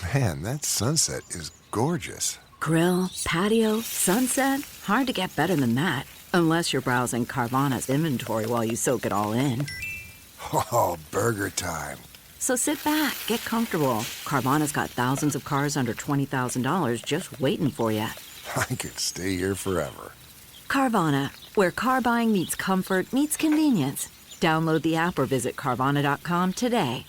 Man, that sunset is gorgeous. Grill, patio, sunset. Hard to get better than that. Unless you're browsing Carvana's inventory while you soak it all in. Oh, burger time. So sit back, get comfortable. Carvana's got thousands of cars under $20,000 just waiting for you. I could stay here forever. Carvana, where car buying meets comfort, meets convenience. Download the app or visit Carvana.com today.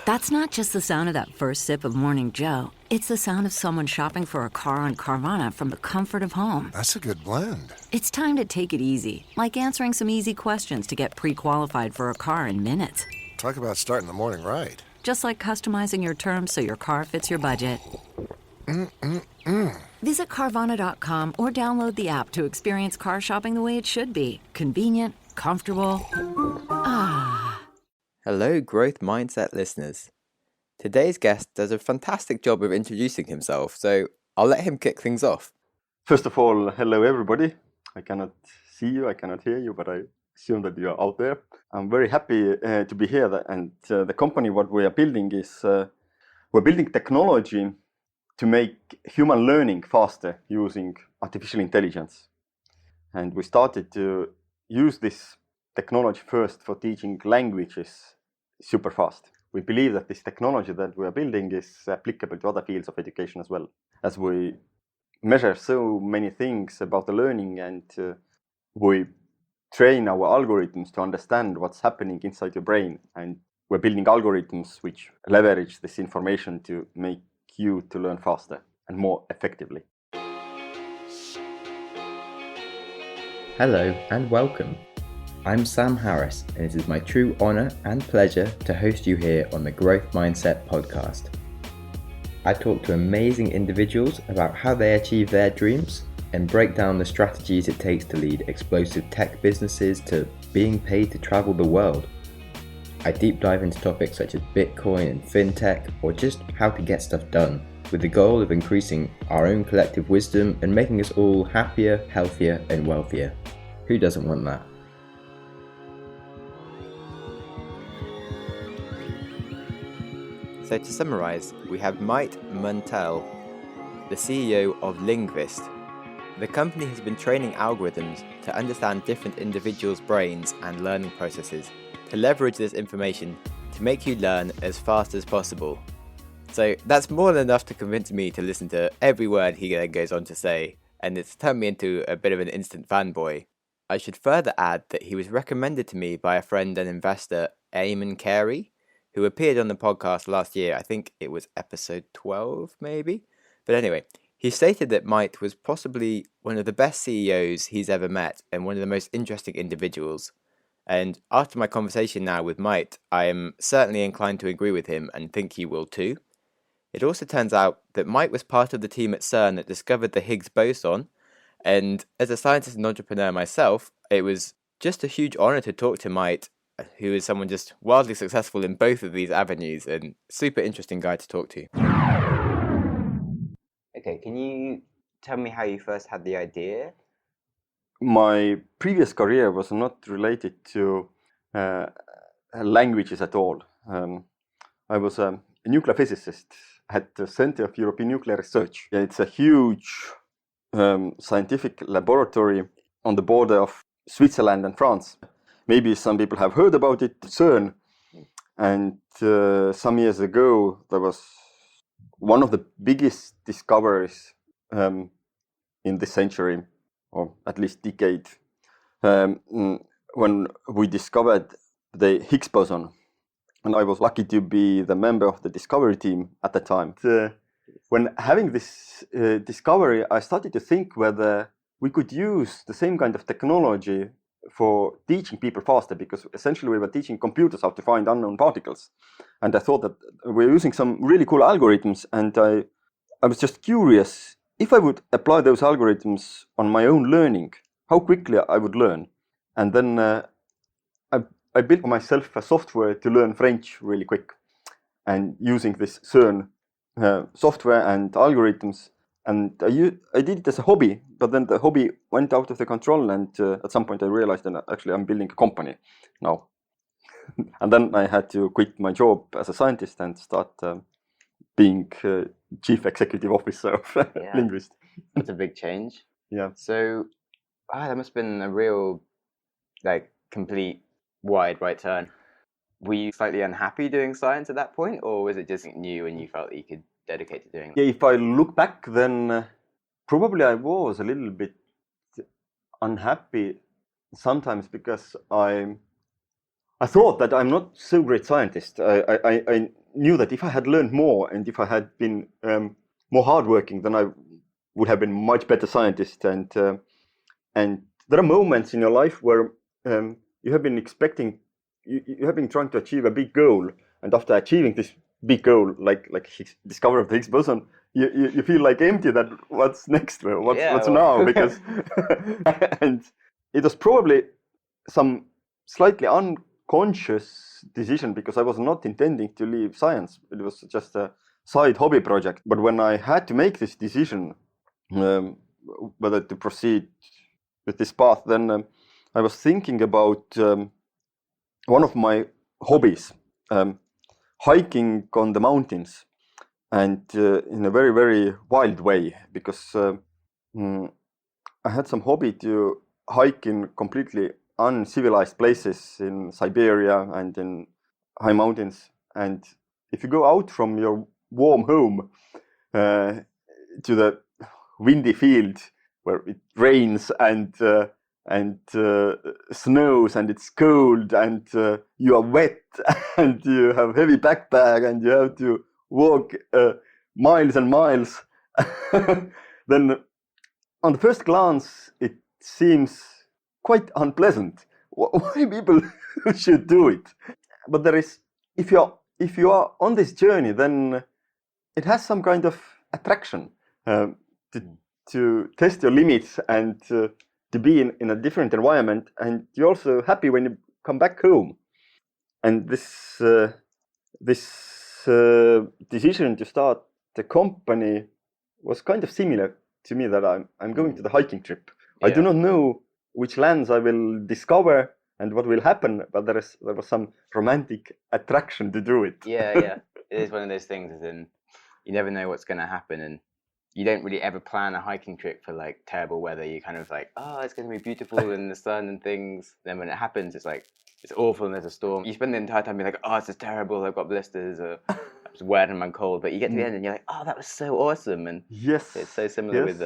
That's not just the sound of that first sip of Morning Joe. It's the sound of someone shopping for a car on Carvana from the comfort of home. That's a good blend. It's time to take it easy, like answering some easy questions to get pre-qualified for a car in minutes. Talk about starting the morning right. Just like customizing your terms so your car fits your budget. Visit Carvana.com or download the app to experience car shopping the way it should be. Convenient, comfortable. Hello, Growth Mindset listeners. Today's guest does a fantastic job of introducing himself, so I'll let him kick things off. First of all, hello everybody. I cannot see you, I cannot hear you, but I assume that you are out there. I'm very happy to be here, and the company what we are building is we're building technology to make human learning faster using artificial intelligence. And we started to use this technology first for teaching languages super fast. We believe that this technology that we are building is applicable to other fields of education as well, as we measure so many things about the learning, and we train our algorithms to understand what's happening inside your brain, and we're building algorithms which leverage this information to make you to learn faster and more effectively. Hello and welcome. I'm Sam Harris, and it is my true honour and pleasure to host you here on the Growth Mindset podcast. I talk to amazing individuals about how they achieve their dreams and break down the strategies it takes to lead explosive tech businesses to being paid to travel the world. I deep dive into topics such as Bitcoin and FinTech, or just how to get stuff done, with the goal of increasing our own collective wisdom and making us all happier, healthier and wealthier. Who doesn't want that? So to summarise, we have Mait Müntel, the CEO of Lingvist. The company has been training algorithms to understand different individuals' brains and learning processes, to leverage this information to make you learn as fast as possible. So that's more than enough to convince me to listen to every word he then goes on to say, and it's turned me into a bit of an instant fanboy. I should further add that he was recommended to me by a friend and investor, Eamon Carey, who appeared on the podcast last year. I think it was episode 12 maybe. But anyway, he stated that Mait was possibly one of the best CEOs he's ever met and one of the most interesting individuals. And after my conversation now with Mait, I am certainly inclined to agree with him and think he will too. It also turns out that Mait was part of the team at CERN that discovered the Higgs Boson, and as a scientist and entrepreneur myself, it was just a huge honour to talk to Mait, who is someone just wildly successful in both of these avenues and super interesting guy to talk to. Okay, can you tell me how you first had the idea? My previous career was not related to languages at all. I was a nuclear physicist at the Center of European Nuclear Research. It's a huge scientific laboratory on the border of Switzerland and France. Maybe some people have heard about it, CERN. And some years ago, there was one of the biggest discoveries in this century, or at least decade, when we discovered the Higgs Boson. And I was lucky to be the member of the discovery team at the time. When having this discovery, I started to think whether we could use the same kind of technology for teaching people faster, because essentially we were teaching computers how to find unknown particles. And I thought that we're using some really cool algorithms, and I was just curious, if I would apply those algorithms on my own learning, how quickly I would learn. And then I built for myself a software to learn French really quick, and using this CERN software and algorithms. And I did it as a hobby, but then the hobby went out of the control, and at some point I realized that actually I'm building a company now. And then I had to quit my job as a scientist and start being chief executive officer of Yeah. Lingvist. That's a big change. Yeah. So, that must have been a real, complete wide right turn. Were you slightly unhappy doing science at that point, or was it just new and you felt that you could dedicate to doing it? Yeah, if I look back, then probably I was a little bit unhappy sometimes because I thought that I'm not so great scientist. I knew that if I had learned more and if I had been more hardworking, then I would have been much better scientist. And there are moments in your life where you have been expecting, you have been trying to achieve a big goal, and after achieving this big goal, like discovery of the Higgs Boson, you feel like empty. That what's next? What's now? Because and it was probably some slightly unconscious decision because I was not intending to leave science. It was just a side hobby project. But when I had to make this decision whether to proceed with this path, then I was thinking about one of my hobbies, hiking on the mountains, and in a very, very wild way, because I had some hobby to hike in completely uncivilized places in Siberia and in high mountains. And if you go out from your warm home to the windy field where it rains and snows and it's cold and you are wet and you have heavy backpack and you have to walk miles and miles, then on the first glance it seems quite unpleasant. Why people should do it? But there is, if you are on this journey, then it has some kind of attraction to test your limits and to be in a different environment, and you're also happy when you come back home. And this decision to start the company was kind of similar to me, that I'm going to the hiking trip. Yeah. I do not know which lands I will discover and what will happen, but there was some romantic attraction to do it. Yeah. It is one of those things, as in you never know what's going to happen, and you don't really ever plan a hiking trip for like terrible weather. You kind of like, oh, it's going to be beautiful in the sun and things. Then when it happens, it's like, it's awful and there's a storm. You spend the entire time being like, oh, this is terrible. I've got blisters, or it's wet and I'm cold. But you get to the end and you're like, oh, that was so awesome. And yes, it's so similar with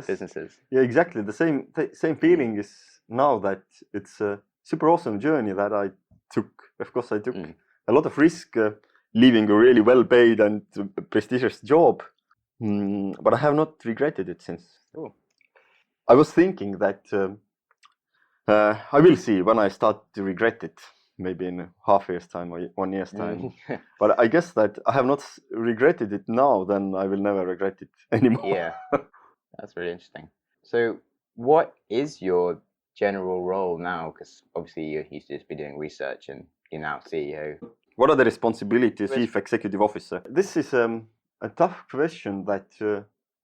businesses. Yeah, exactly. The same feeling is now that it's a super awesome journey that I took. Of course, I took a lot of risk leaving a really well-paid and prestigious job. But I have not regretted it since. Oh. I was thinking that I will see when I start to regret it, maybe in half a year's time or 1 year's time. But I guess that I have not regretted it now, then I will never regret it anymore. Yeah, that's really interesting. So what is your general role now? Because obviously you used to just be doing research and you're now CEO. What are the responsibilities of Chief Executive Officer? This is a tough question that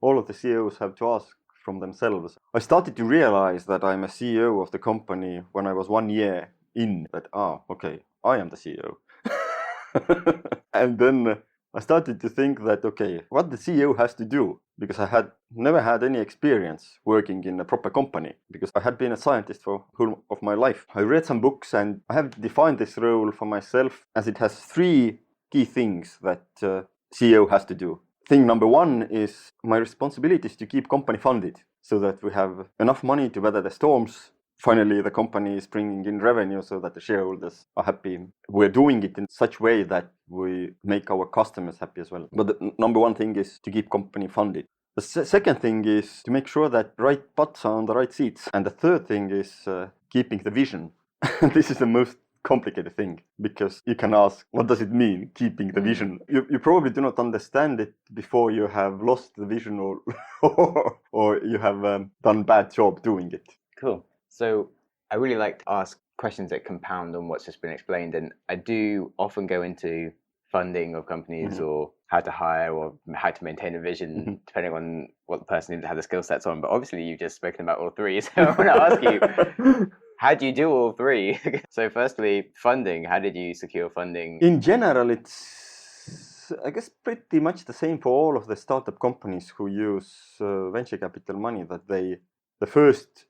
all of the CEOs have to ask from themselves. I started to realize that I'm a CEO of the company when I was 1 year in, that, okay, I am the CEO. And then I started to think that, okay, what the CEO has to do, because I had never had any experience working in a proper company, because I had been a scientist for whole of my life. I read some books and I have defined this role for myself as it has 3 key things that CEO has to do. Thing number 1 is my responsibility is to keep company funded so that we have enough money to weather the storms. Finally, the company is bringing in revenue so that the shareholders are happy. We're doing it in such a way that we make our customers happy as well. But the number 1 thing is to keep company funded. The second thing is to make sure that right butts are on the right seats. And the third thing is keeping the vision. This is the most complicated thing, because you can ask, what does it mean, keeping the vision? You probably do not understand it before you have lost the vision or you have done a bad job doing it. Cool. So I really like to ask questions that compound on what's just been explained, and I do often go into funding of companies or how to hire or how to maintain a vision, depending on what the person needs to have the skill sets on. But obviously you've just spoken about all 3, so I want to ask you, How do you do all three? So firstly, funding. How did you secure funding? In general, it's, I guess, pretty much the same for all of the startup companies who use venture capital money, that the first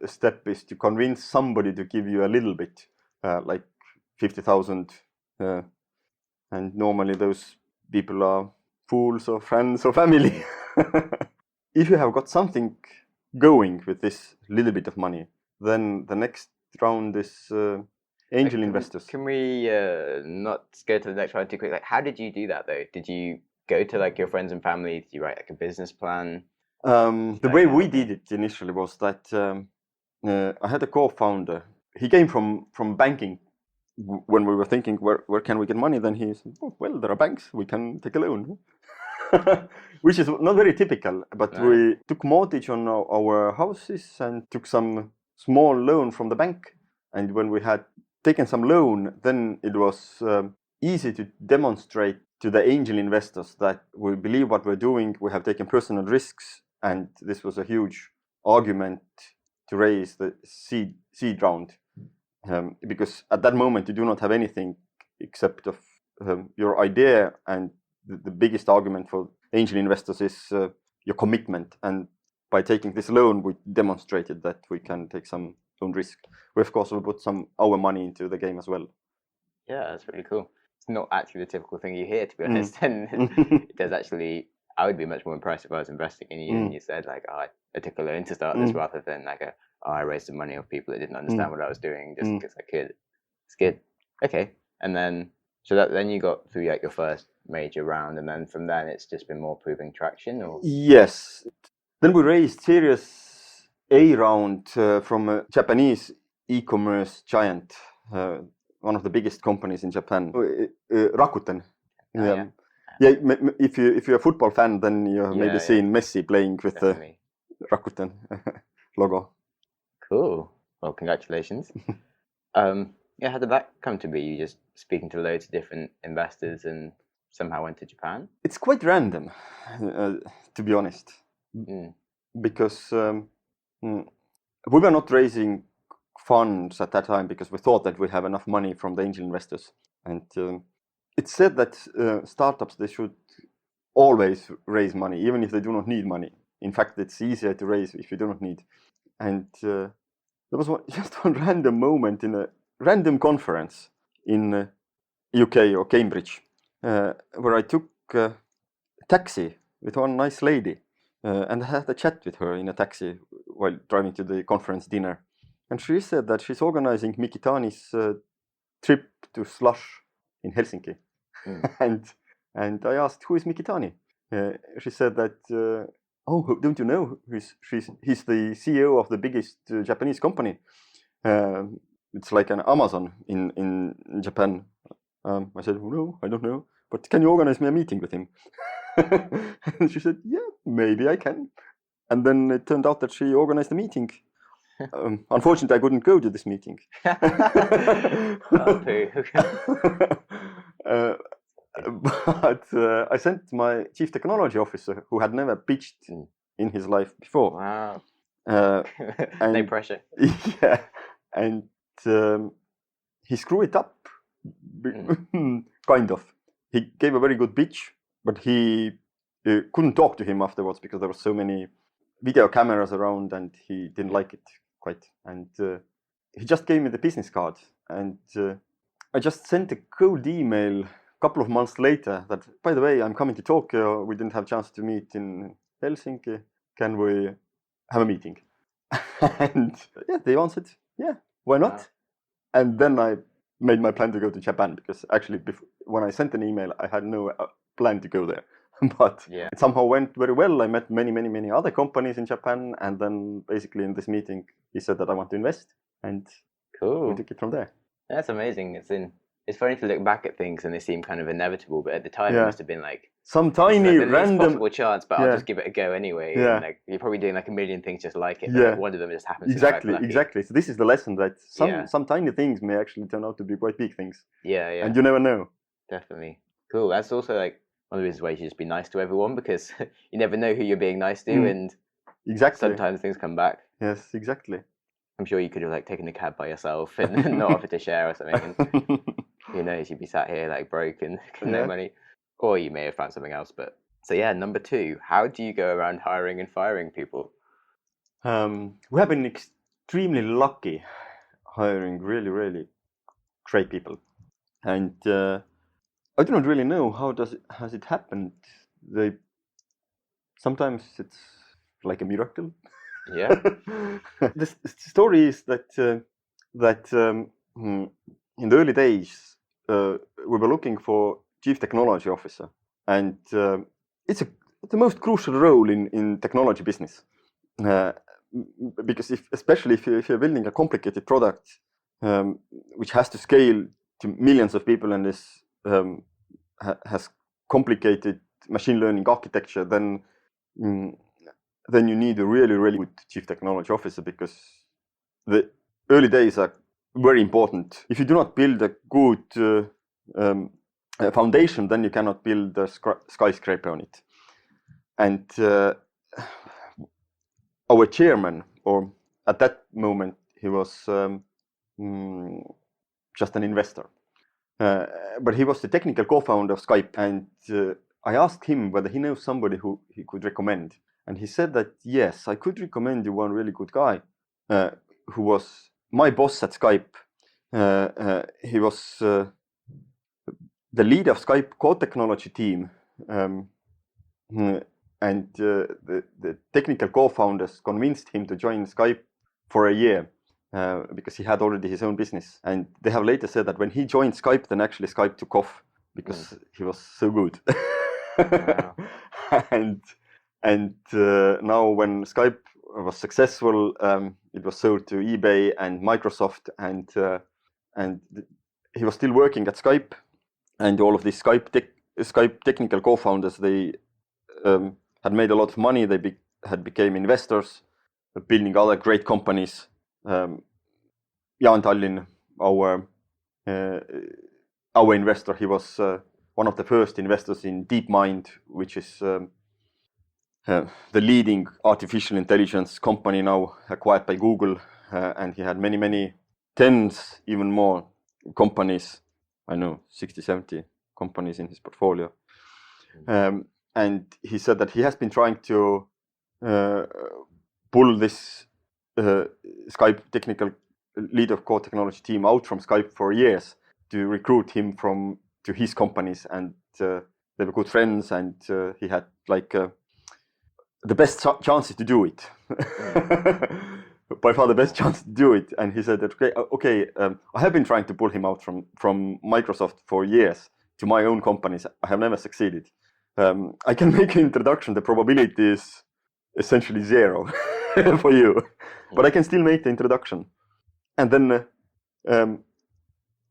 step is to convince somebody to give you a little bit, like 50,000. And normally those people are fools or friends or family. If you have got something going with this little bit of money, then the next round is angel investors. Can we not go to the next round too quick? Like, how did you do that though? Did you go to like your friends and family? Did you write like a business plan? The way we did it initially was that I had a co-founder. He came from banking. When we were thinking where can we get money, then he said, oh, well, there are banks, we can take a loan. Which is not very typical, but we took mortgage on our houses and took some small loan from the bank. And when we had taken some loan, then it was easy to demonstrate to the angel investors that we believe what we're doing, we have taken personal risks, and this was a huge argument to raise the seed round. Because at that moment you do not have anything except of your idea, and the biggest argument for angel investors is your commitment. And by taking this loan, we demonstrated that we can take some own risk. We of course put some our money into the game as well. Yeah, that's really cool. It's not actually the typical thing you hear, to be honest. And it does actually. I would be much more impressed if I was investing in you and you said like, oh, I took a loan to start this, rather than like I raised some money off people that didn't understand what I was doing just because I could. It's good. Okay. And then, then you got through like your first major round, and then from then it's just been more proving traction, or? Yes. Then we raised Series A round from a Japanese e-commerce giant, one of the biggest companies in Japan, Rakuten. Yeah, if you're a football fan, then you've maybe seen Messi playing with the Rakuten logo. Cool. Well, congratulations. How did that come to be? You just speaking to loads of different investors and somehow went to Japan? It's quite random, to be honest, because we were not raising funds at that time because we thought that we have enough money from the angel investors, and it's said that startups, they should always raise money, even if they do not need money. In fact, it's easier to raise if you do not need. And there was just one random moment in a random conference in UK or Cambridge, where I took a taxi with one nice lady and I had a chat with her in a taxi while driving to the conference dinner. And she said that she's organizing Mikitani's trip to Slush in Helsinki. And I asked, who is Mikitani? She said that, oh, don't you know? He's the CEO of the biggest Japanese company. It's like an Amazon in Japan. I said, oh, no, I don't know. But can you organize me a meeting with him? And she said, yeah, maybe I can. And then it turned out that she organized a meeting. Unfortunately, I couldn't go to this meeting. But I sent my chief technology officer, who had never pitched in his life before. Wow. And, no pressure. Yeah. And he screwed it up, kind of. He gave a very good pitch, but he couldn't talk to him afterwards because there were so many video cameras around and he didn't like it quite. And he just gave me the business card. And I just sent a cold email a couple of months later that, by the way, I'm coming to Tokyo. We didn't have a chance to meet in Helsinki. Can we have a meeting? And yeah, they answered, yeah, why not? Wow. And then I made my plan to go to Japan, because actually when I sent an email, I had no plan to go there. But it somehow went very well. I met many other companies in Japan. And then basically in this meeting, he said that I want to invest. And we took it from there. That's amazing. It's funny to look back at things and they seem kind of inevitable, but at the time it must have been like some tiny like random possible chance, but I'll just give it a go anyway. Yeah. And like, you're probably doing like a million things just like it, but one of them just happens. Exactly. So this is the lesson, that some tiny things may actually turn out to be quite big things. Yeah. And you never know. Definitely. Cool. That's also like one of the reasons why you should just be nice to everyone, because you never know who you're being nice to, and exactly sometimes things come back. Yes, exactly. I'm sure you could have like taken a cab by yourself and not offered to share or something. And who knows, you'd be sat here like broke and no money. Or you may have found something else. But so yeah, number 2, how do you go around hiring and firing people? We have been extremely lucky hiring really, really great people. And I do not really know how has it happened. Sometimes it's like a miracle. Yeah. The story is that in the early days we were looking for chief technology officer, and it's the most crucial role in technology business, because especially if you're building a complicated product which has to scale to millions of people and has complicated machine learning architecture, then you need a really, really good chief technology officer, because the early days are very important. If you do not build a good foundation, then you cannot build a skyscraper on it. And our chairman, or at that moment, he was just an investor. But he was the technical co-founder of Skype, and I asked him whether he knows somebody who he could recommend. And he said that, yes, I could recommend you one really good guy who was my boss at Skype. He was the leader of Skype core technology team. And the technical co-founders convinced him to join Skype for a year because he had already his own business. And they have later said that when he joined Skype, then actually Skype took off because he was so good. Wow. And now when Skype was successful, it was sold to eBay and Microsoft, and he was still working at Skype. And all of these Skype technical co-founders, they had made a lot of money. They had became investors, building other great companies. Jaan Tallinn, our investor, he was one of the first investors in DeepMind, which is the leading artificial intelligence company now acquired by Google. And he had many, many tens, even more companies. I know, 60, 70 companies in his portfolio. And he said that he has been trying to pull this Skype technical lead of core technology team out from Skype for years to recruit him to his companies. And they were good friends, and he had like the best chances to do it. By far the best chance to do it. And he said that, okay, I have been trying to pull him out from Microsoft for years to my own companies. I have never succeeded. I can make an introduction. The probability is essentially 0 for you, but I can still make the introduction. And then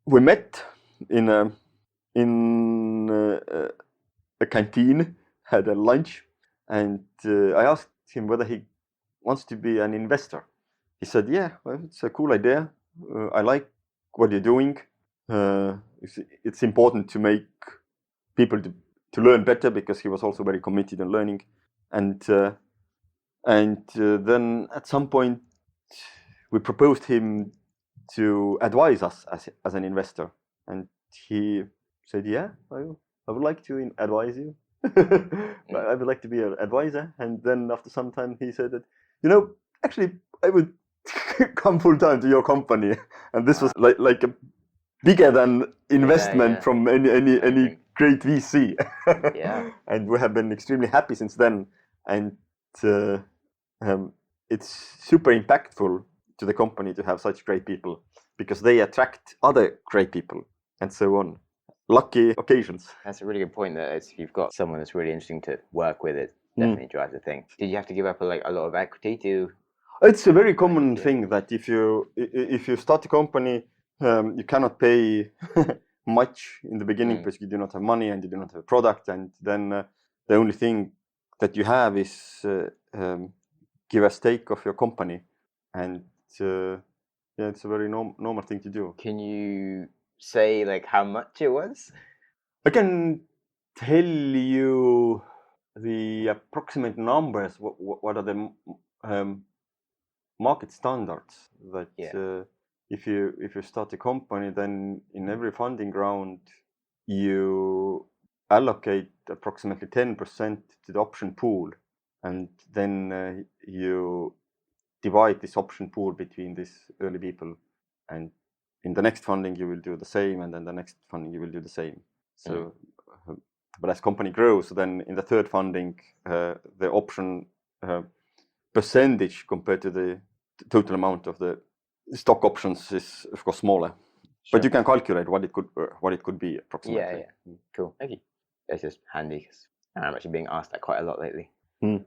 we met in a canteen, had a lunch, and I asked him whether he wants to be an investor. He said, yeah, well, it's a cool idea. I like what you're doing. It's important to make people to learn better, because he was also very committed on learning. And then at some point we proposed him to advise us as an investor. And he said, yeah, I would like to advise you. I would like to be an advisor. And then after some time he said that, actually I would come full time to your company. And this was like a bigger than investment from any great VC. Yeah. And we have been extremely happy since then. And it's super impactful to the company to have such great people, because they attract other great people and so on. Lucky occasions. That's a really good point, that if you've got someone that's really interesting to work with, it definitely drives the thing. Did you have to give up a lot of equity to? It's a very common thing that if you start a company, you cannot pay much in the beginning because you do not have money and you do not have a product, and then the only thing that you have is give a stake of your company, and it's a very normal thing to do. Can you say like how much it was? I can tell you the approximate numbers. What are the market standards that Yeah. if you start a company, then in every funding round you allocate approximately 10% to the option pool, and then you divide this option pool between these early people, and in the next funding you will do the same, and then the next funding you will do the same. So but as company grows, then in the third funding the option percentage compared to the total amount of the stock options is of course smaller. Sure. But you can calculate what it could be approximately. Yeah. Cool. Thank you. It's just handy because I'm actually being asked that quite a lot lately. Mm.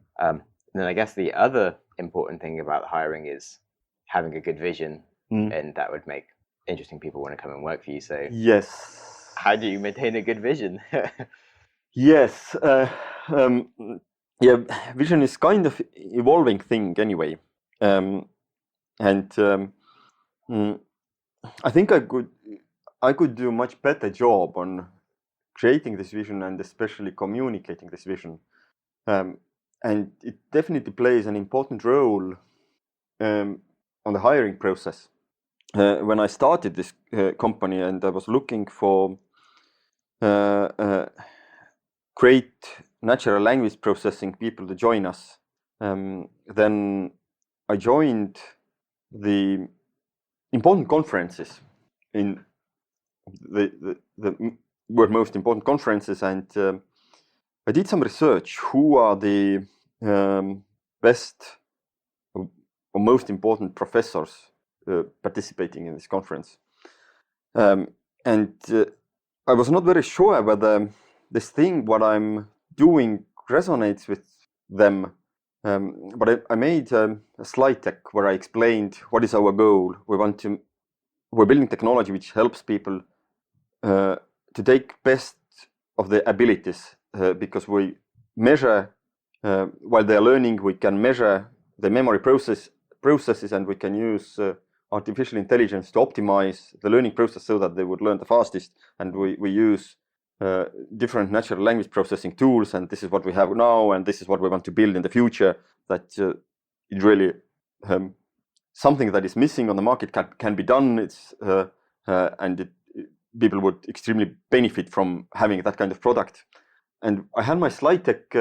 Then I guess the other important thing about hiring is having a good vision, and that would make interesting people want to come and work for you. So Yes. how do you maintain a good vision? Yes. Yeah, vision is kind of evolving thing anyway. I think I could do a much better job on creating this vision and especially communicating this vision. And it definitely plays an important role on the hiring process. When I started this company and I was looking for great natural language processing people to join us, then I joined the important conferences in the were most important conferences, and I did some research. Who are the best or most important professors participating in this conference? And I was not very sure whether this thing, what I'm doing, resonates with them. But I made a slide deck where I explained what is our goal. We're building technology which helps people to take best of their abilities, because we measure while they're learning, we can measure the memory processes, and we can use artificial intelligence to optimize the learning process so that they would learn the fastest. And we use different natural language processing tools, and this is what we have now, and this is what we want to build in the future. That it really something that is missing on the market can be done. It's and people would extremely benefit from having that kind of product. And I had my slide deck,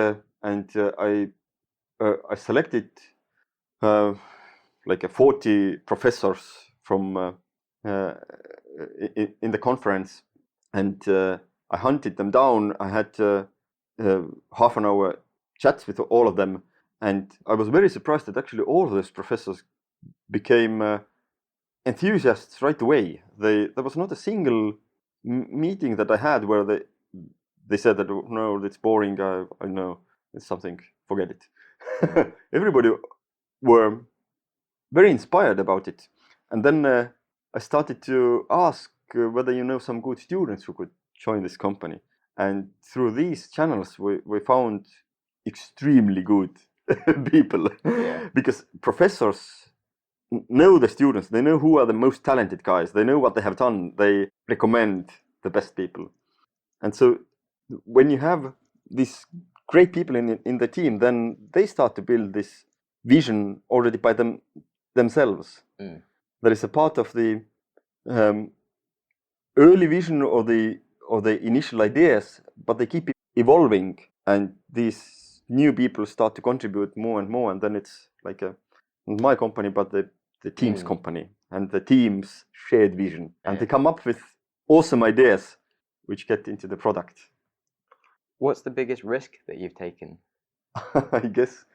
and I selected like 40 professors from in the conference, and I hunted them down. I had half an hour chats with all of them, and I was very surprised that actually all of those professors became enthusiasts right away. There was not a single meeting that I had where they said that, oh, no, it's boring. I know it's something. Forget it. Everybody were very inspired about it. And then I started to ask whether you know some good students who could join this company. And through these channels, we found extremely good people. Yeah. Because professors know the students. They know who are the most talented guys. They know what they have done. They recommend the best people. And so when you have these great people in the team, then they start to build this vision already by themselves. There is a part of the early vision or the initial ideas, but they keep evolving, and these new people start to contribute more and more, and then it's like my company, but the team's company, and the team's shared vision, and they come up with awesome ideas which get into the product. What's the biggest risk that you've taken? I guess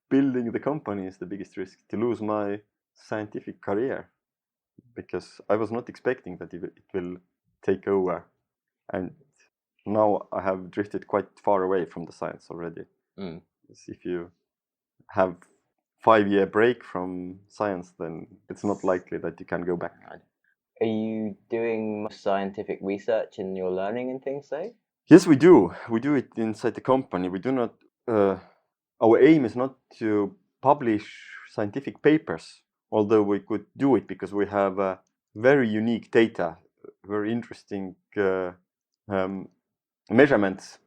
building the company is the biggest risk, to lose my scientific career, because I was not expecting that it will take over, and now I have drifted quite far away from the science already. If you have 5-year break from science, then it's not likely that you can go back. Are you doing much scientific research in your learning and things, though? Yes, we do. We do it inside the company. We do not. Our aim is not to publish scientific papers, although we could do it because we have very unique data, very interesting measurements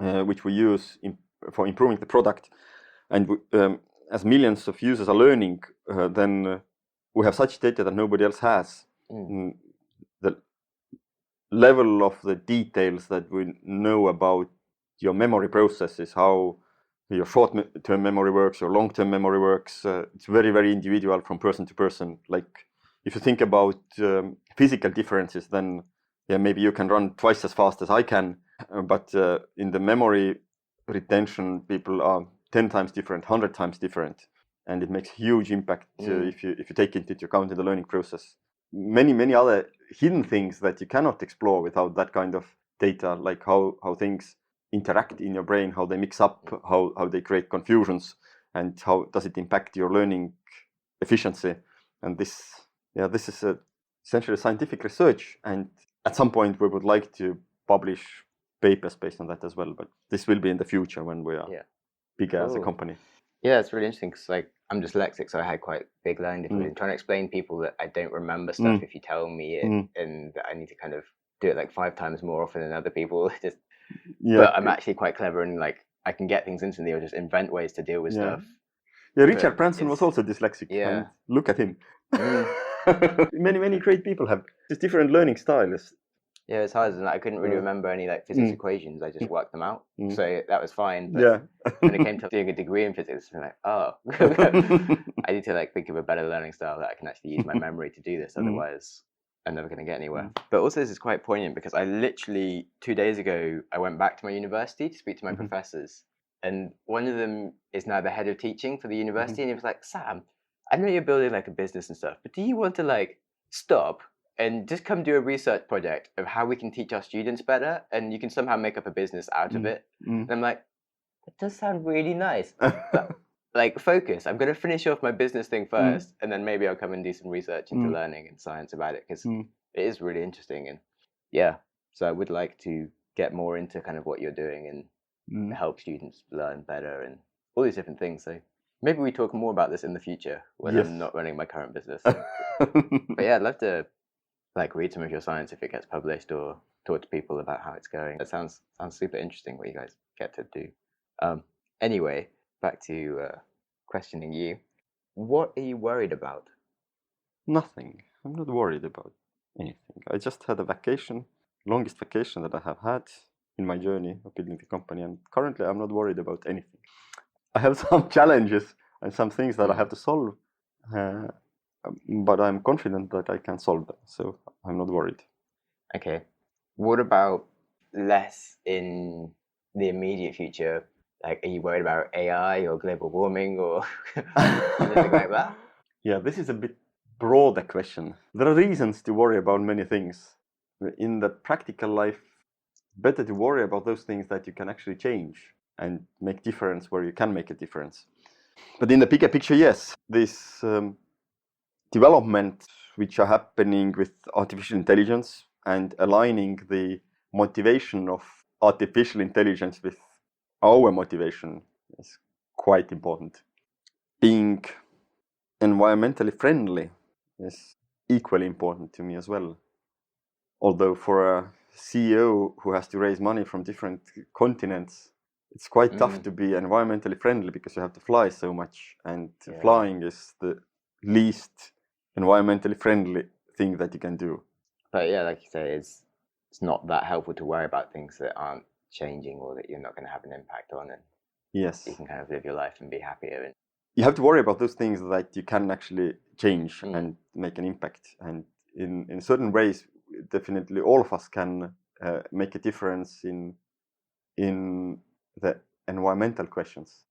which we use for improving the product. And as millions of users are learning, then we have such data that nobody else has. The level of the details that we know about your memory processes, how your short-term memory works, your long-term memory works, it's very, very individual from person to person. Like, if you think about physical differences, then maybe you can run twice as fast as I can, but in the memory retention, people are 10 times different, 100 times different, and it makes huge impact if you take it into account in the learning process. Many other hidden things that you cannot explore without that kind of data, like how things interact in your brain, how they mix up, how they create confusions, and how does it impact your learning efficiency. And this is essentially scientific research, and at some point we would like to publish papers based on that as well, but this will be in the future when we are bigger as a company. Yeah, it's really interesting because like I'm dyslexic, so I had quite big learning difficulties. Trying to explain to people that I don't remember stuff if you tell me it, and that I need to kind of do it like 5 times more often than other people. But I'm actually quite clever, and like I can get things instantly or just invent ways to deal with stuff. Yeah, Richard Branson was also dyslexic. Yeah. And look at him. Many great people have just different learning styles. Yeah, it's hard, and I couldn't really remember any like physics equations. I just worked them out, so that was fine. But when it came to doing a degree in physics, I'm like, oh, I need to like think of a better learning style that I can actually use my memory to do this. Otherwise, I'm never going to get anywhere. But also, this is quite poignant because I literally 2 days ago I went back to my university to speak to my professors, and one of them is now the head of teaching for the university, and he was like, Sam, I know you're building like a business and stuff, but do you want to like stop and just come do a research project of how we can teach our students better, and you can somehow make up a business out of it? And I'm like, that does sound really nice. But, like, focus. I'm going to finish off my business thing first, and then maybe I'll come and do some research into learning and science about it, because it is really interesting. And so I would like to get more into kind of what you're doing and help students learn better and all these different things. So maybe we talk more about this in the future when I'm not running my current business. But yeah, I'd love to like read some of your science if it gets published, or talk to people about how it's going. It sounds super interesting what you guys get to do. Anyway, back to questioning you. What are you worried about? Nothing. I'm not worried about anything. I just had a vacation, longest vacation that I have had in my journey of building the company, and currently I'm not worried about anything. I have some challenges and some things that I have to solve, but I'm confident that I can solve them, so I'm not worried. Okay. What about less in the immediate future? Like, are you worried about AI or global warming or anything like that? Yeah, this is a bit broader question. There are reasons to worry about many things. In the practical life, better to worry about those things that you can actually change and make difference where you can make a difference. But in the bigger picture, yes, this development which are happening with artificial intelligence and aligning the motivation of artificial intelligence with our motivation is quite important. Being environmentally friendly is equally important to me as well. Although for a CEO who has to raise money from different continents, it's quite tough to be environmentally friendly because you have to fly so much, and flying is the least environmentally friendly thing that you can do. But yeah, like you say, it's not that helpful to worry about things that aren't changing or that you're not going to have an impact on, and yes, you can kind of live your life and be happier. And you have to worry about those things that you can actually change and make an impact. And in certain ways, definitely all of us can make a difference in the environmental questions.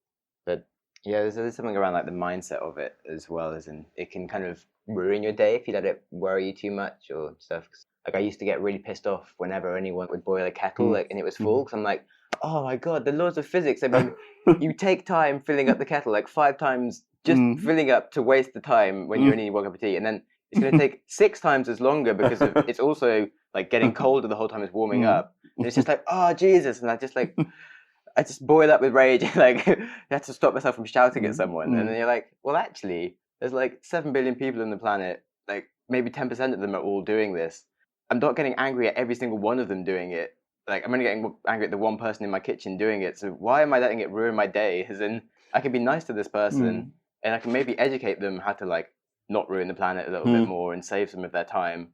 But yeah, there's something around like the mindset of it as well, as in it can kind of ruin your day if you let it worry you too much or stuff. Like I used to get really pissed off whenever anyone would boil a kettle and it was full, because I'm like, oh my god, the laws of physics. I mean, you take time filling up the kettle like 5 times just filling up to waste the time when you only need 1 cup of tea, and then it's going to take 6 times as longer because it's also like getting colder the whole time it's warming up. And it's just like, oh Jesus, and I just boil up with rage. Like I had to stop myself from shouting at someone, and then you're like, well, actually, there's like 7 billion people on the planet. Like maybe 10% of them are all doing this. I'm not getting angry at every single one of them doing it. Like I'm only getting angry at the one person in my kitchen doing it. So why am I letting it ruin my day? As in, I can be nice to this person, and I can maybe educate them how to like not ruin the planet a little bit more and save some of their time,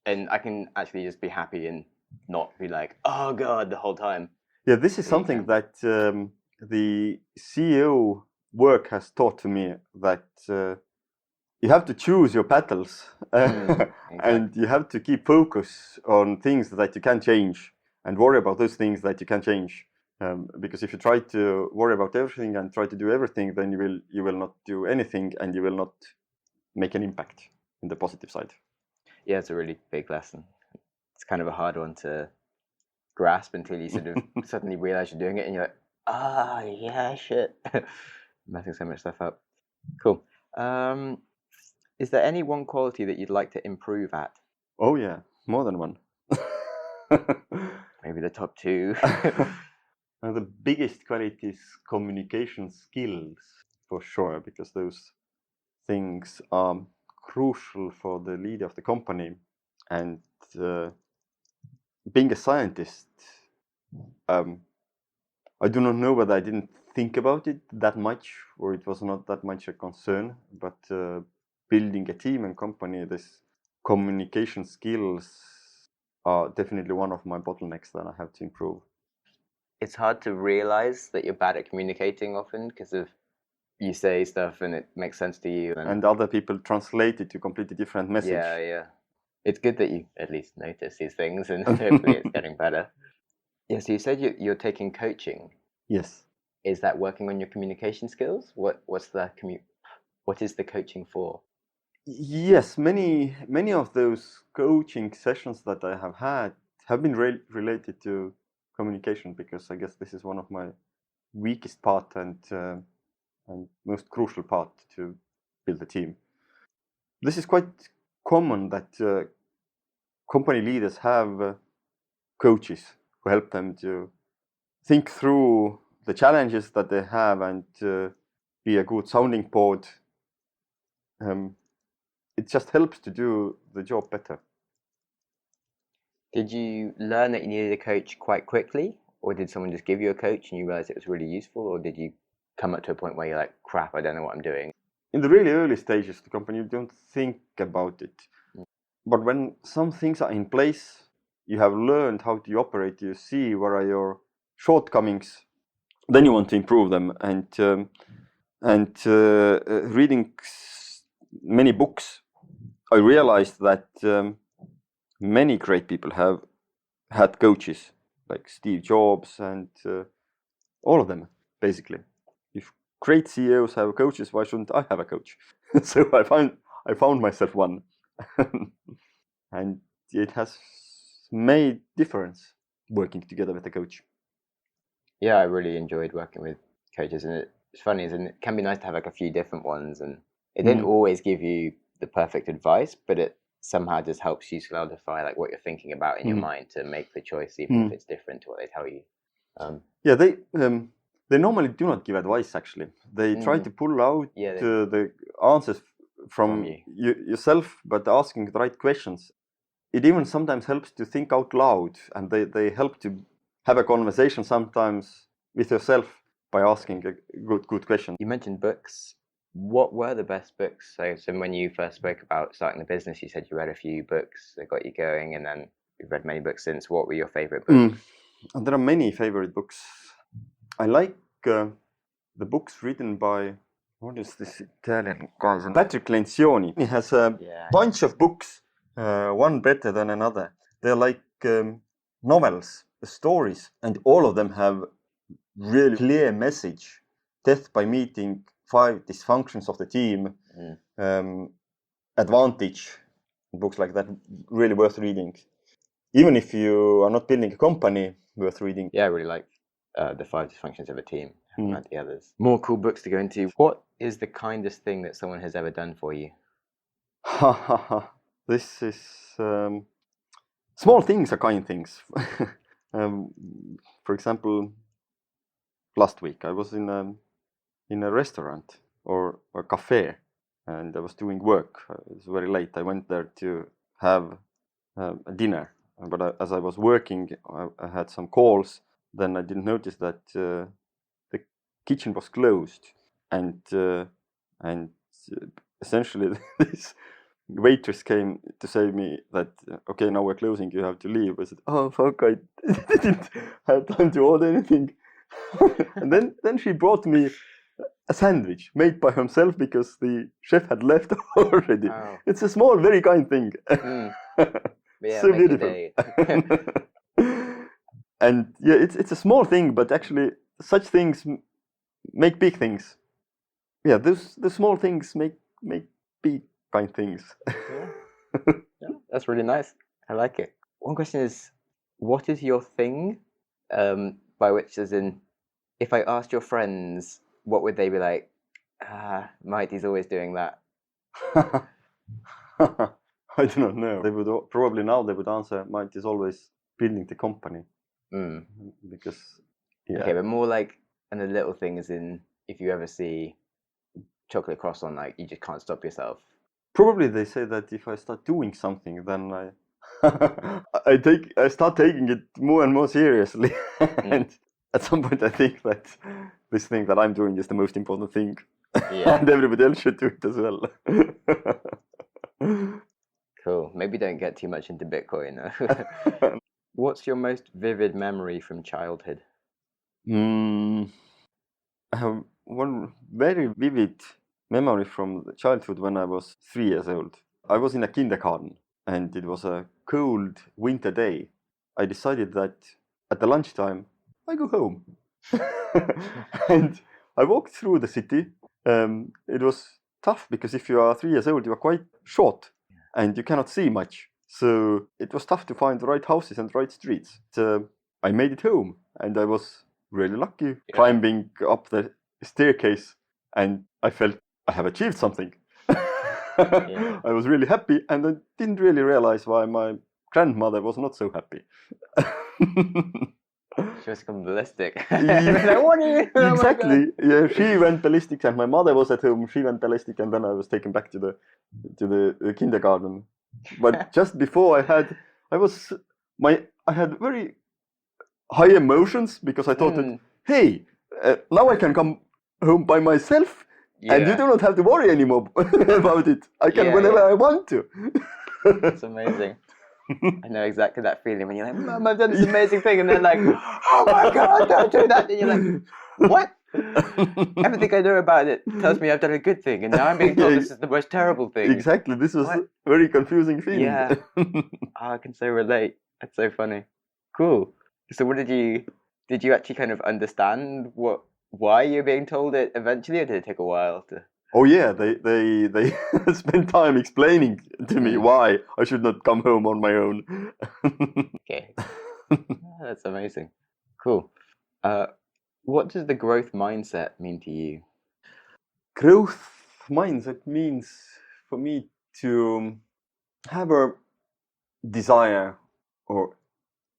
and I can actually just be happy and not be like, oh god, the whole time. Yeah, this is something that the CEO work has taught to me, that you have to choose your battles and you have to keep focus on things that you can change and worry about those things that you can change. Because if you try to worry about everything and try to do everything, then you will not do anything and you will not make an impact in the positive side. Yeah, it's a really big lesson. It's kind of a hard one to grasp until you sort of suddenly realize you're doing it and you're like, yeah, shit. Messing so much stuff up. Cool. Is there any one quality that you'd like to improve at? Oh yeah, more than one. Maybe the top two. The biggest quality is communication skills, for sure, because those things are crucial for the leader of the company. And being a scientist, I do not know whether I didn't think about it that much or it was not that much a concern, but building a team and company, this communication skills are definitely one of my bottlenecks that I have to improve. It's hard to realize that you're bad at communicating often because of you say stuff and it makes sense to you. And other people translate it to completely different message. Yeah. It's good that you at least notice these things and hopefully it's getting better. Yeah, so you said you're taking coaching. Yes. Is that working on your communication skills? What is the coaching for? Yes, many of those coaching sessions that I have had have been related to communication, because I guess this is one of my weakest part and most crucial part to build a team. This is quite common that company leaders have coaches who help them to think through the challenges that they have and be a good sounding board. It just helps to do the job better. Did you learn that you needed a coach quite quickly, or did someone just give you a coach and you realized it was really useful, or did you come up to a point where you're like, crap, I don't know what I'm doing? In the really early stages of the company, you don't think about it. But when some things are in place, you have learned how to operate, you see where are your shortcomings, then you want to improve them. And reading many books, I realized that many great people have had coaches, like Steve Jobs and all of them, basically. If great CEOs have coaches, why shouldn't I have a coach? So I found myself one, and it has made difference working together with a coach. Yeah, I really enjoyed working with coaches, and it's funny, isn't it? It can be nice to have like a few different ones, and it didn't always give you the perfect advice, but it somehow just helps you solidify like what you're thinking about in your mind to make the choice, even if it's different to what they tell you. Yeah, they normally do not give advice. Actually, they try to pull out the answers from yourself, but asking the right questions. It even sometimes helps to think out loud, and they help to have a conversation sometimes with yourself by asking a good question. You mentioned books. What were the best books? So when you first spoke about starting the business, you said you read a few books that got you going, and then you've read many books since. What were your favorite books? There are many favorite books. I like the books written by, what is this Italian guy? Patrick Lencioni. He has a bunch of books, one better than another. They're like novels, stories, and all of them have really clear message. Death by Meeting, 5 Dysfunctions of the Team, Advantage, books like that, really worth reading. Even if you are not building a company, worth reading. Yeah, I really like the 5 Dysfunctions of a Team. I haven't read the others. More cool books to go into. What is the kindest thing that someone has ever done for you? This is small things are kind things. For example, last week I was in a restaurant or a cafe, and I was doing work. It was very late. I went there to have a dinner, but as I was working, I had some calls. Then I didn't notice that the kitchen was closed. and essentially this waitress came to say me that okay, now we're closing, you have to leave. I said, oh fuck, I didn't have time to order anything. And then she brought me a sandwich made by himself because the chef had left already. Wow. It's a small, very kind thing. Yeah, So make a beautiful. day. And yeah, it's a small thing, but actually such things make big things. Yeah, the small things make big kind things. Yeah, that's really nice. I like it. One question is, what is your thing? By which, as in, if I asked your friends, what would they be like? Mait is always doing that. I do not know. They would probably now they would answer, Mait is always building the company. Because yeah. Okay, but more like, and the little thing is in, if you ever see chocolate croissant, like you just can't stop yourself. Probably they say that if I start doing something, then I I start taking it more and more seriously. And at some point I think that this thing that I'm doing is the most important thing. Yeah. And everybody else should do it as well. Cool. Maybe don't get too much into Bitcoin. What's your most vivid memory from childhood? I have one very vivid memory from childhood when I was 3 years old. I was in a kindergarten and it was a cold winter day. I decided that at the lunchtime I go home. And I walked through the city. It was tough because if you are 3 years old, you are quite short and you cannot see much. So it was tough to find the right houses and the right streets. So I made it home and I was really lucky climbing up the staircase, and I felt I have achieved something. I was really happy, and I didn't really realize why my grandmother was not so happy. She was gone ballistic. Yeah, what are you? Oh exactly. Yeah, she went ballistic, and my mother was at home. She went ballistic, and then I was taken back to the kindergarten. But just before I had very high emotions because I thought that, hey, now I can come home by myself, and you do not have to worry anymore about it. I can whenever I want to. That's amazing. I know exactly that feeling when you're like, Mum, I've done this amazing thing, and they're like, oh my God, don't do that. And you're like, what? Everything I know about it tells me I've done a good thing, and now I'm being told this is the most terrible thing. Exactly. This was a very confusing feeling. Yeah. I can so relate. That's so funny. Cool. So what did you actually kind of understand why you're being told it eventually, or did it take a while to? Oh yeah, they spent time explaining to me why I should not come home on my own. Okay. That's amazing. Cool. What does the growth mindset mean to you? Growth mindset means for me to have a desire or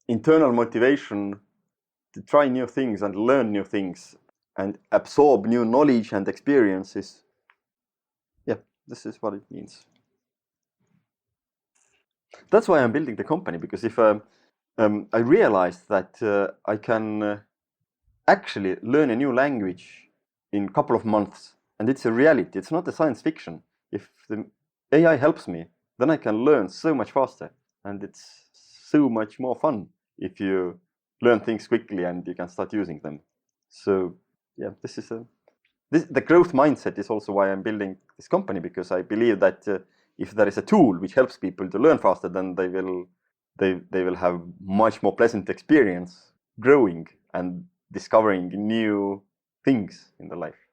internal motivation to try new things and learn new things and absorb new knowledge and experiences. Yeah, this is what it means. That's why I'm building the company, because if I realized that I can actually learn a new language in a couple of months, and it's a reality, it's not a science fiction. If the AI helps me, then I can learn so much faster, and it's so much more fun if you learn things quickly and you can start using them. So yeah, the growth mindset is also why I'm building this company, because I believe that if there is a tool which helps people to learn faster, then they will have much more pleasant experience growing and discovering new things in their life.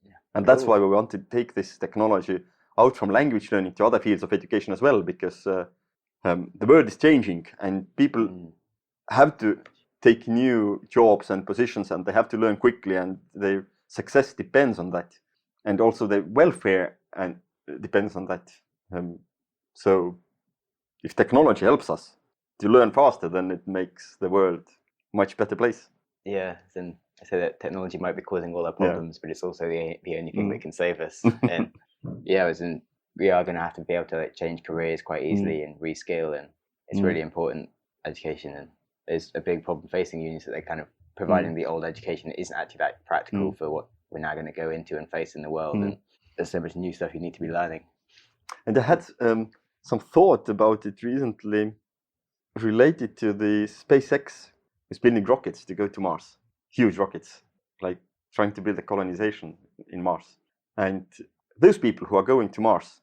Yeah. And that's why we want to take this technology out from language learning to other fields of education as well, because the world is changing and people have to take new jobs and positions, and they have to learn quickly, and their success depends on that, and also their welfare and depends on that. So if technology helps us to learn faster, then it makes the world a much better place. Yeah, then I say that technology might be causing all our problems, but it's also the only thing that can save us. And yeah, as in, we are going to have to be able to change careers quite easily and rescale, and it's really important, education. And there's a big problem facing unions that they're kind of providing the old education that isn't actually that practical for we're now going to go into and face in the world. And there's so much new stuff you need to be learning. And I had some thought about it recently related to the SpaceX is building rockets to go to Mars, huge rockets, like trying to build a colonization in Mars. And those people who are going to Mars,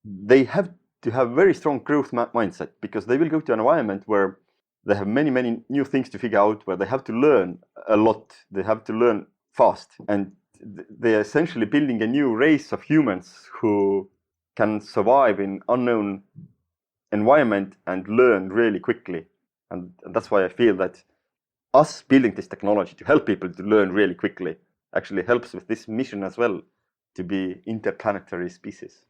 they have to have very strong growth mindset, because they will go to an environment where they have many, many new things to figure out, where they have to learn a lot, they have to learn fast. And they are essentially building a new race of humans who can survive in unknown environment and learn really quickly. And that's why I feel that us building this technology to help people to learn really quickly actually helps with this mission as well, to be interplanetary species.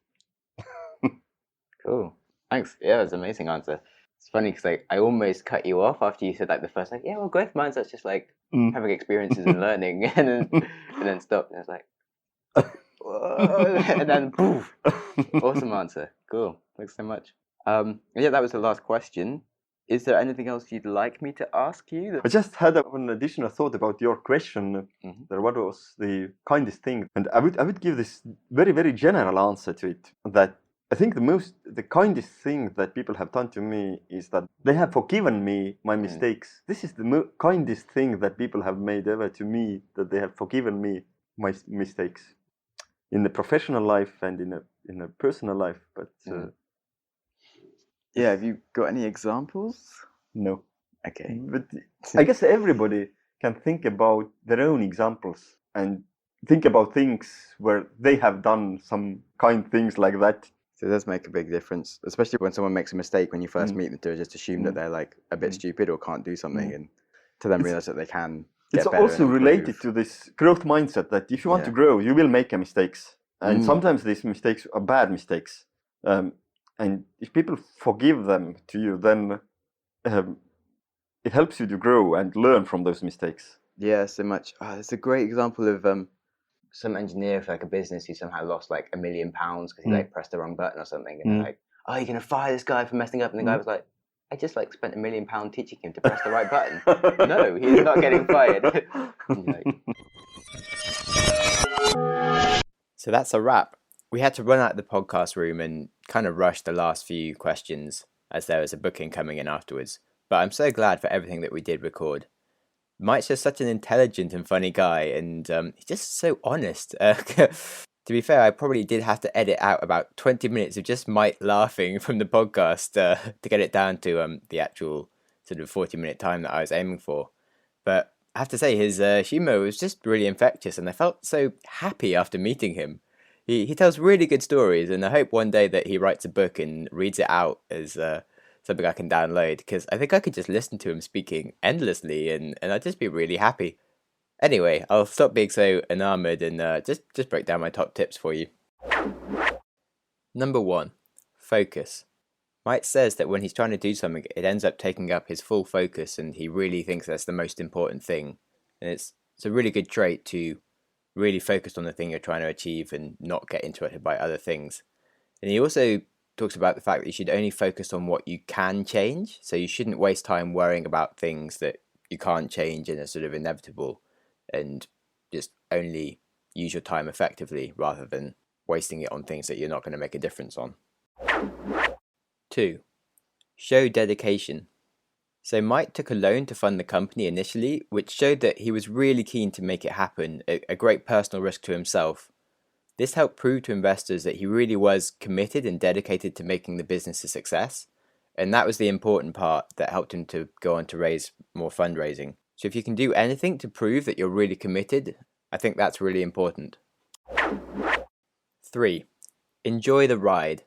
Cool. Thanks. Yeah, that's an amazing answer. It's funny because I almost cut you off after you said the first growth mindset's just having experiences and learning, and then stopped. And I was like, whoa, and then poof. Awesome answer. Cool. Thanks so much. Yeah, that was the last question. Is there anything else you'd like me to ask you? I just had an additional thought about your question. That what was the kindest thing? And I would give this very, very general answer to it. That I think the kindest thing that people have done to me is that they have forgiven me my mistakes. This is the kindest thing that people have made ever to me, that they have forgiven me my mistakes in the professional life and in a personal life. But yeah, have you got any examples? No. Okay. But I guess everybody can think about their own examples and think about things where they have done some kind things like that. So it does make a big difference, especially when someone makes a mistake when you first meet them, to just assume that they're a bit stupid or can't do something, and to then realize that they can get it's better. It's also related to this growth mindset that if you want to grow, you will make mistakes. And sometimes these mistakes are bad mistakes. And if people forgive them to you, then it helps you to grow and learn from those mistakes. Yeah, so much. It's a great example of some engineer for a business who somehow lost £1 million because he pressed the wrong button or something, and they're like, "Oh, you're gonna fire this guy for messing up?" And the guy was like, "I just spent £1 million teaching him to press the right button." No, he's not getting fired. So that's a wrap. We had to run out of the podcast room and kind of rush the last few questions as there was a booking coming in afterwards. But I'm so glad for everything that we did record. Mait's just such an intelligent and funny guy, and he's just so honest. To be fair, I probably did have to edit out about 20 minutes of just Mait laughing from the podcast to get it down to the actual sort of 40-minute time that I was aiming for. But I have to say, his humour was just really infectious, and I felt so happy after meeting him. He tells really good stories, and I hope one day that he writes a book and reads it out as something I can download, because I think I could just listen to him speaking endlessly, and I'd just be really happy. Anyway, I'll stop being so enamored and just break down my top tips for you. Number 1, focus. Mait says that when he's trying to do something, it ends up taking up his full focus, and he really thinks that's the most important thing. And it's a really good trait to really focus on the thing you're trying to achieve and not get interrupted by other things. And he also talks about the fact that you should only focus on what you can change. So you shouldn't waste time worrying about things that you can't change and are sort of inevitable, and just only use your time effectively rather than wasting it on things that you're not going to make a difference on. 2. Show dedication. So Mait took a loan to fund the company initially, which showed that he was really keen to make it happen, a great personal risk to himself. This helped prove to investors that he really was committed and dedicated to making the business a success, and that was the important part that helped him to go on to raise more fundraising. So if you can do anything to prove that you're really committed, I think that's really important. 3. Enjoy the ride.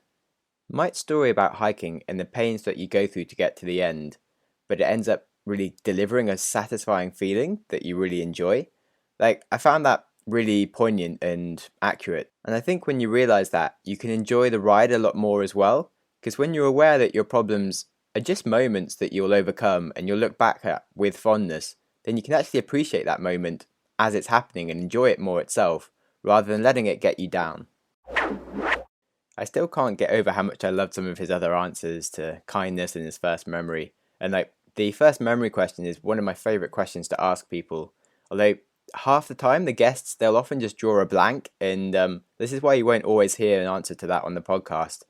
Mait's story about hiking and the pains that you go through to get to the end, but it ends up really delivering a satisfying feeling that you really enjoy. I found that really poignant and accurate. And I think when you realize that, you can enjoy the ride a lot more as well, because when you're aware that your problems are just moments that you'll overcome and you'll look back at with fondness, then you can actually appreciate that moment as it's happening and enjoy it more itself, rather than letting it get you down. I still can't get over how much I loved some of his other answers to kindness and his first memory. And the first memory question is one of my favourite questions to ask people, although half the time the guests, they'll often just draw a blank, and this is why you won't always hear an answer to that on the podcast.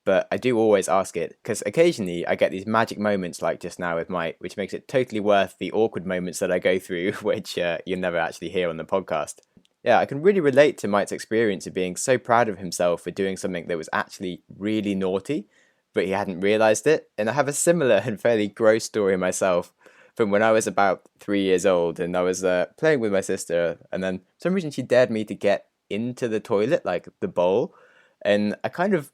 But I do always ask it, because occasionally I get these magic moments like just now with Mike, which makes it totally worth the awkward moments that I go through, which you'll never actually hear on the podcast. Yeah, I can really relate to Mike's experience of being so proud of himself for doing something that was actually really naughty, but he hadn't realised it. And I have a similar and fairly gross story myself from when I was about 3 years old, and I was playing with my sister, and then for some reason she dared me to get into the toilet, like the bowl, and I kind of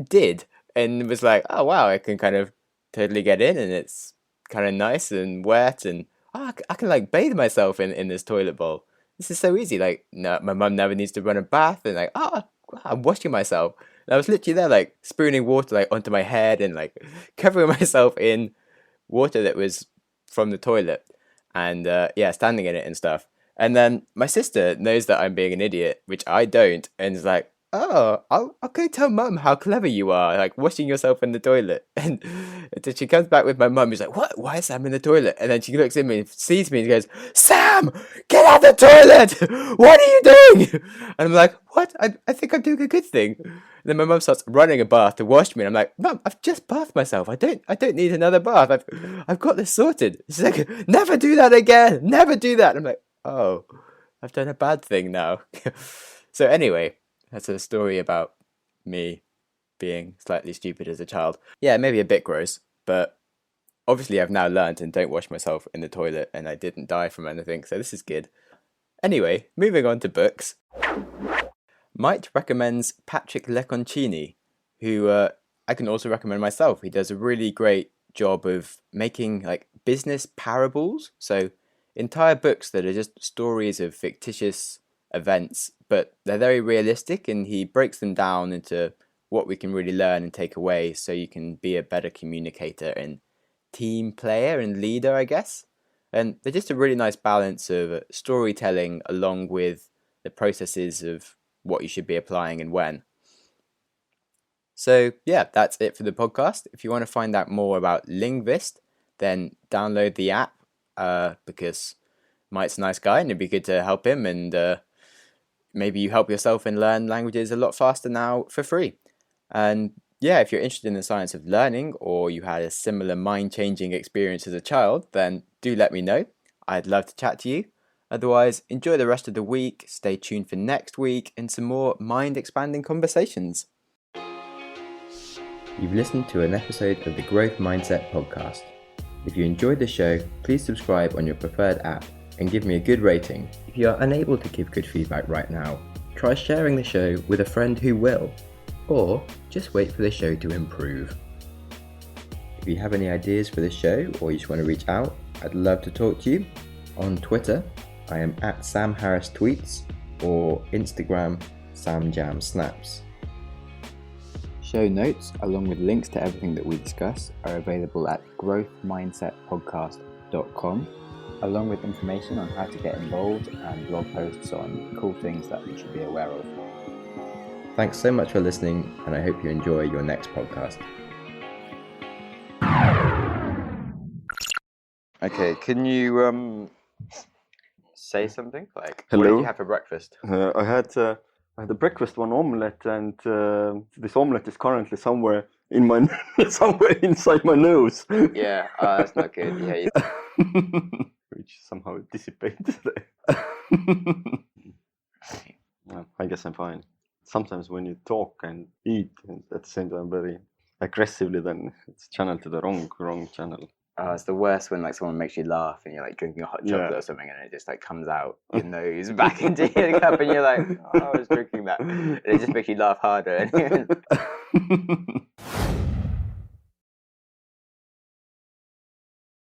did, and was like, oh wow, I can kind of totally get in, and it's kind of nice and wet, and I can like bathe myself in this toilet bowl. This is so easy. Like, no, my mum never needs to run a bath, and like, I'm washing myself. And I was literally there like spooning water like onto my head and like covering myself in water that was from the toilet, and standing in it and stuff. And then my sister knows that I'm being an idiot, which I don't, and is like, oh, I'll go tell mum how clever you are, like washing yourself in the toilet. And then she comes back with my mum, who's like, what? Why is Sam in the toilet? And then she looks at me and sees me and goes, Sam, get out of the toilet! What are you doing? And I'm like, what? I think I'm doing a good thing. And then my mum starts running a bath to wash me, and I'm like, Mum, I've just bathed myself. I don't need another bath. I've got this sorted. She's like, never do that again. Never do that. And I'm like, oh, I've done a bad thing now. So anyway, that's a story about me being slightly stupid as a child. Yeah, maybe a bit gross, but obviously I've now learned and don't wash myself in the toilet, and I didn't die from anything, so this is good. Anyway, moving on to books. Mait recommends Patrick Leconcini, who I can also recommend myself. He does a really great job of making like business parables, so entire books that are just stories of fictitious events, but they're very realistic, and he breaks them down into what we can really learn and take away so you can be a better communicator and team player and leader, I guess. And they're just a really nice balance of storytelling along with the processes of what you should be applying and when. So yeah, that's it for the podcast. If you want to find out more about Lingvist, then download the app, because Mike's a nice guy and it'd be good to help him, and maybe you help yourself and learn languages a lot faster now for free. And yeah, if you're interested in the science of learning, or you had a similar mind-changing experience as a child, then do let me know. I'd love to chat to you. Otherwise, enjoy the rest of the week, stay tuned for next week, and some more mind-expanding conversations. You've listened to an episode of the Growth Mindset podcast. If you enjoyed the show, please subscribe on your preferred app and give me a good rating. If you are unable to give good feedback right now, try sharing the show with a friend who will, or just wait for the show to improve. If you have any ideas for the show, or you just want to reach out, I'd love to talk to you. On Twitter, I am at Sam Harris Tweets, or Instagram, SamJamSnaps. Show notes, along with links to everything that we discuss, are available at growthmindsetpodcast.com, along with information on how to get involved and blog posts on cool things that you should be aware of. Thanks so much for listening, and I hope you enjoy your next podcast. Okay, can you say something? Like, Hello. What did you have for breakfast? I had a breakfast, one omelette, and this omelette is currently somewhere in my somewhere inside my nose. Yeah, that's not good. Yeah, Which somehow dissipated. Well, I guess I'm fine. Sometimes when you talk and eat and at the same time very aggressively, then it's channeled to the wrong channel. it's the worst when like someone makes you laugh and you're like drinking a hot chocolate or something, and it just like comes out your nose back into your cup, and you're like, oh, I was drinking that, and it just makes you laugh harder.